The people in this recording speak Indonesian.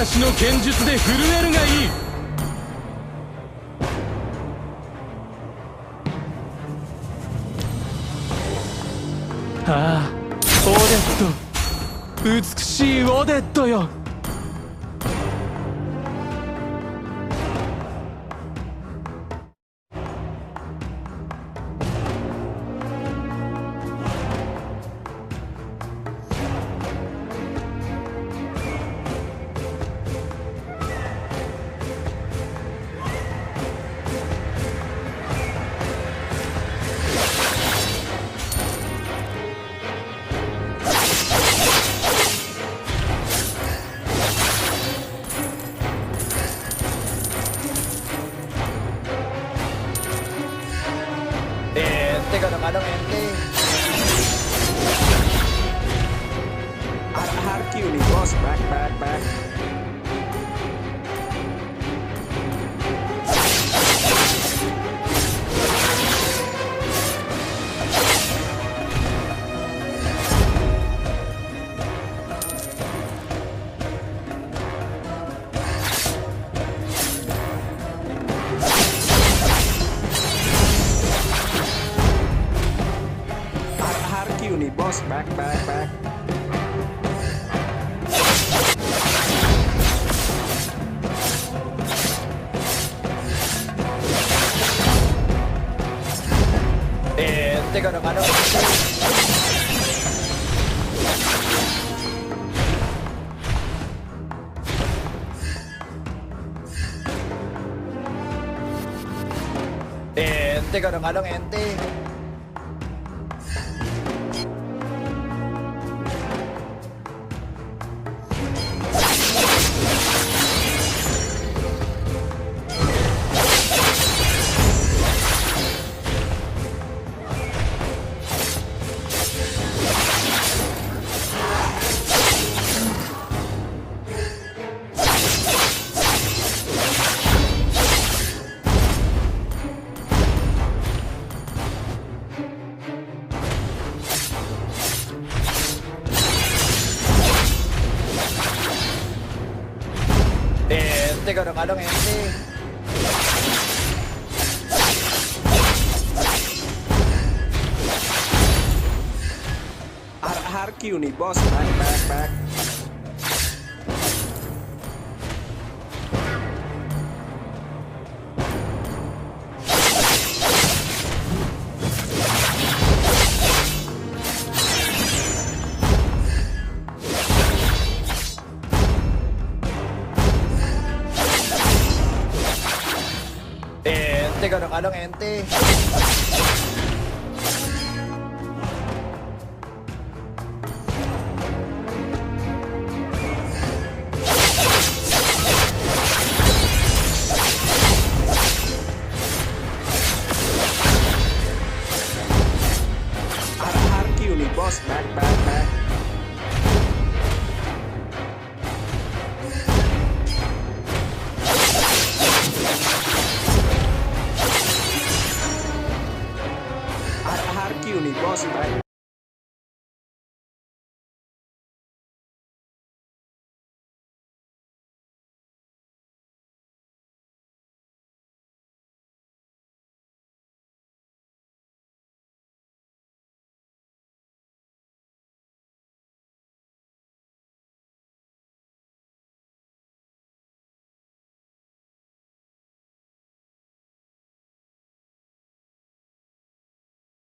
私の剣術で震えるがいい。ああ、オデット、美しいオデットよ。Kadang-kadang ente Harki nih bos, back. Nih bos, back. Ente kadang-kadang ente kadang-kadang ente Harki nih bos, back. Kadang-kadang ente